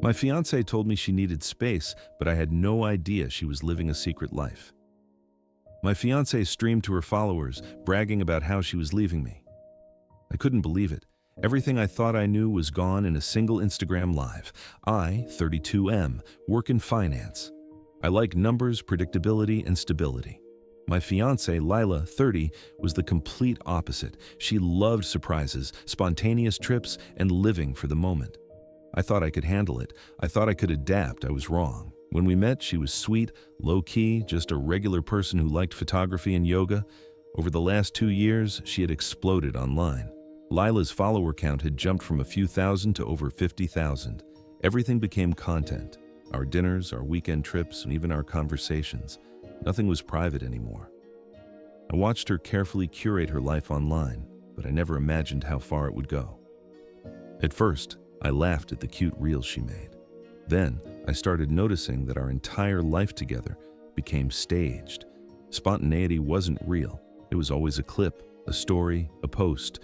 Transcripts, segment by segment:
My fiancée told me she needed space, but I had no idea she was living a secret life. My fiancée streamed to her followers, bragging about how she was leaving me. I couldn't believe it. Everything I thought I knew was gone in a single Instagram live. I, 32M, work in finance. I like numbers, predictability, and stability. My fiancée, Lila, 30, was the complete opposite. She loved surprises, spontaneous trips, and living for the moment. I thought I could handle it. I thought I could adapt. I was wrong. When we met, she was sweet, low-key, just a regular person who liked photography and yoga. Over the last 2 years, she had exploded online. Lila's follower count had jumped from a few thousand to over 50,000. Everything became content. Our dinners, our weekend trips, and even our conversations. Nothing was private anymore. I watched her carefully curate her life online, but I never imagined how far it would go. At first, I laughed at the cute reels she made. Then, I started noticing that our entire life together became staged. Spontaneity wasn't real. It was always a clip, a story, a post.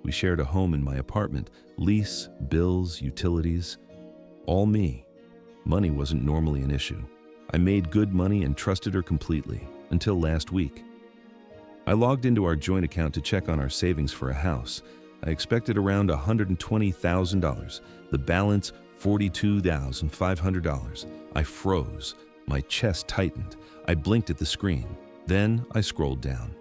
We shared a home in my apartment, lease, bills, utilities. All me. Money wasn't normally an issue. I made good money and trusted her completely, until last week. I logged into our joint account to check on our savings for a house. I expected around $120,000. The balance, $42,500. I froze. My chest tightened. I blinked at the screen. Then I scrolled down.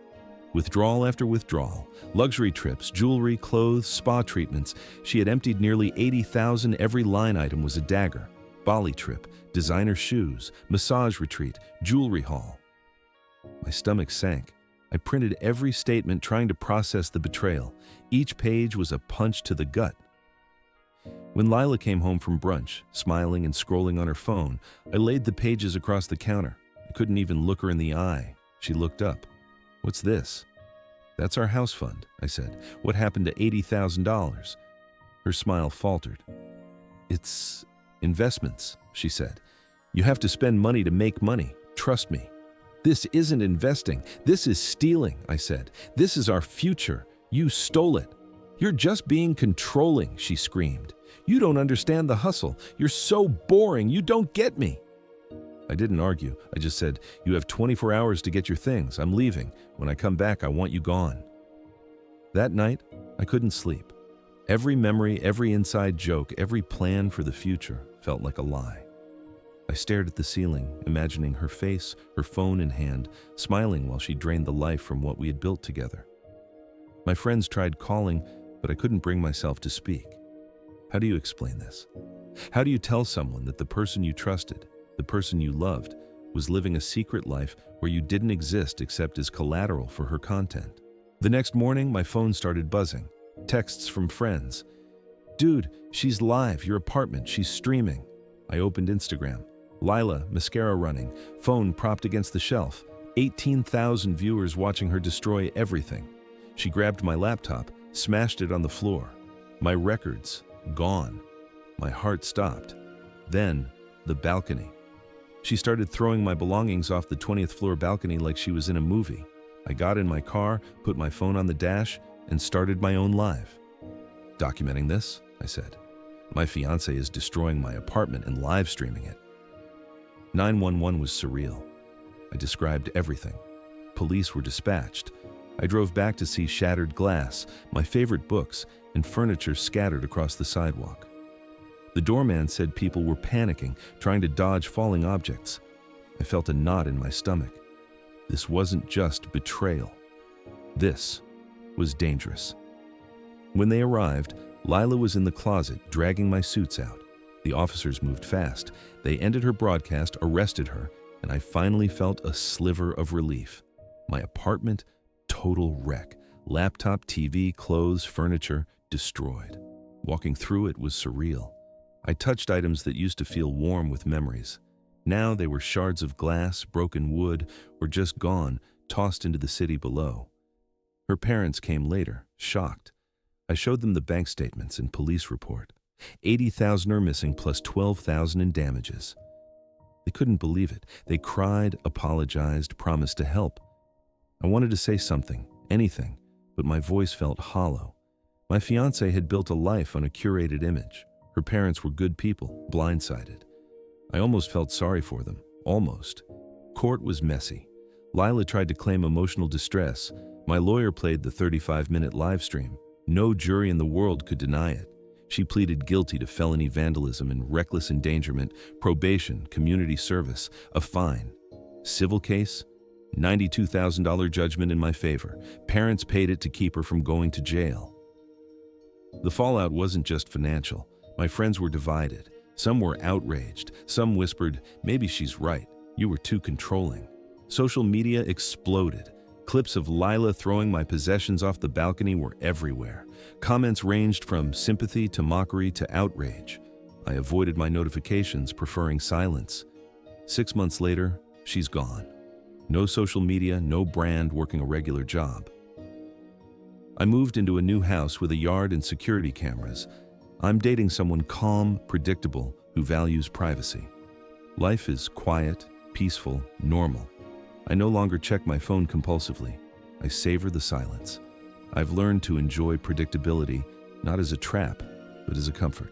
Withdrawal after withdrawal, luxury trips, jewelry, clothes, spa treatments. She had emptied nearly $80,000. Every line item was a dagger. Bali trip, designer shoes, massage retreat, jewelry haul. My stomach sank. I printed every statement trying to process the betrayal. Each page was a punch to the gut. When Lila came home from brunch, smiling and scrolling on her phone, I laid the pages across the counter. I couldn't even look her in the eye. She looked up. "What's this?" "That's our house fund," I said. "What happened to $80,000? Her smile faltered. "It's investments," she said. "You have to spend money to make money. Trust me." "This isn't investing. This is stealing," I said. "This is our future. You stole it." "You're just being controlling," she screamed. "You don't understand the hustle. You're so boring. You don't get me." I didn't argue. I just said, "You have 24 hours to get your things. I'm leaving. When I come back, I want you gone." That night, I couldn't sleep. Every memory, every inside joke, every plan for the future felt like a lie. I stared at the ceiling, imagining her face, her phone in hand, smiling while she drained the life from what we had built together. My friends tried calling, but I couldn't bring myself to speak. How do you explain this? How do you tell someone that the person you trusted, the person you loved, was living a secret life where you didn't exist except as collateral for her content? The next morning, my phone started buzzing. Texts from friends. "Dude, she's live, your apartment, she's streaming." I opened Instagram. Lila, mascara running, phone propped against the shelf. 18,000 viewers watching her destroy everything. She grabbed my laptop, smashed it on the floor. My records, gone. My heart stopped. Then, the balcony. She started throwing my belongings off the 20th floor balcony like she was in a movie. I got in my car, put my phone on the dash, and started my own live. "Documenting this," I said. "My fiancé is destroying my apartment and live streaming it." 911 was surreal. I described everything. Police were dispatched. I drove back to see shattered glass, my favorite books, and furniture scattered across the sidewalk. The doorman said people were panicking, trying to dodge falling objects. I felt a knot in my stomach. This wasn't just betrayal. This was dangerous. When they arrived, Lila was in the closet, dragging my suits out. The officers moved fast. They ended her broadcast, arrested her, and I finally felt a sliver of relief. My apartment, total wreck. Laptop, TV, clothes, furniture, destroyed. Walking through it was surreal. I touched items that used to feel warm with memories. Now they were shards of glass, broken wood, or just gone, tossed into the city below. Her parents came later, shocked. I showed them the bank statements and police report. 80,000 are missing plus 12,000 in damages. They couldn't believe it. They cried, apologized, promised to help. I wanted to say something, anything, but my voice felt hollow. My fiancée had built a life on a curated image. Her parents were good people, blindsided. I almost felt sorry for them, almost. Court was messy. Lila tried to claim emotional distress. My lawyer played the 35-minute live stream. No jury in the world could deny it. She pleaded guilty to felony vandalism and reckless endangerment, probation, community service, a fine. Civil case? $92,000 judgment in my favor. Parents paid it to keep her from going to jail. The fallout wasn't just financial. My friends were divided. Some were outraged. Some whispered, maybe she's right. You were too controlling. Social media exploded. Clips of Lila throwing my possessions off the balcony were everywhere. Comments ranged from sympathy to mockery to outrage. I avoided my notifications, preferring silence. 6 months later, she's gone. No social media, no brand, working a regular job. I moved into a new house with a yard and security cameras. I'm dating someone calm, predictable, who values privacy. Life is quiet, peaceful, normal. I no longer check my phone compulsively. I savor the silence. I've learned to enjoy predictability, not as a trap, but as a comfort.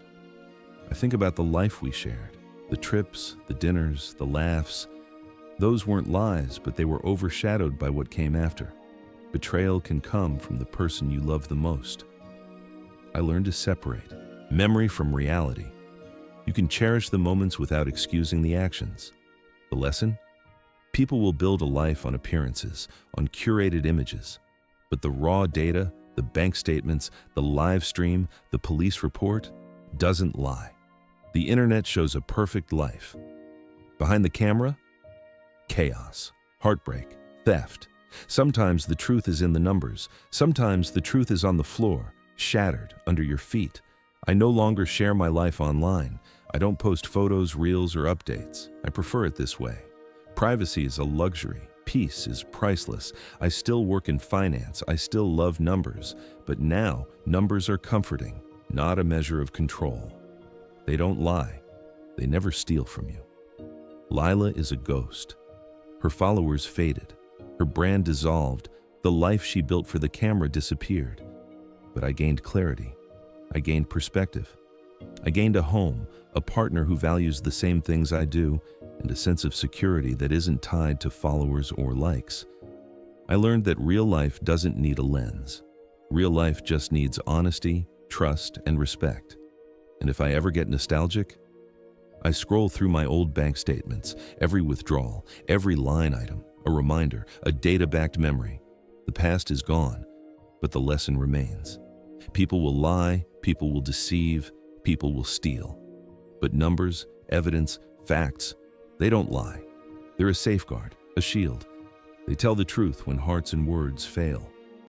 I think about the life we shared, the trips, the dinners, the laughs. Those weren't lies, but they were overshadowed by what came after. Betrayal can come from the person you love the most. I learned to separate memory from reality. You can cherish the moments without excusing the actions. The lesson? People will build a life on appearances, on curated images. But the raw data, the bank statements, the live stream, the police report, doesn't lie. The internet shows a perfect life. Behind the camera? Chaos, heartbreak, theft. Sometimes the truth is in the numbers. Sometimes the truth is on the floor, shattered under your feet. I no longer share my life online. I don't post photos, reels, or updates. I prefer it this way. Privacy is a luxury. Peace is priceless. I still work in finance. I still love numbers. But now, numbers are comforting, not a measure of control. They don't lie. They never steal from you. Lila is a ghost. Her followers faded. Her brand dissolved. The life she built for the camera disappeared. But I gained clarity. I gained perspective. I gained a home, a partner who values the same things I do, and a sense of security that isn't tied to followers or likes. I learned that real life doesn't need a lens. Real life just needs honesty, trust, and respect. And if I ever get nostalgic, I scroll through my old bank statements, every withdrawal, every line item, a reminder, a data-backed memory. The past is gone, but the lesson remains. People will lie, people will deceive, people will steal. But numbers, evidence, facts, they don't lie. They're a safeguard, a shield. They tell the truth when hearts and words fail.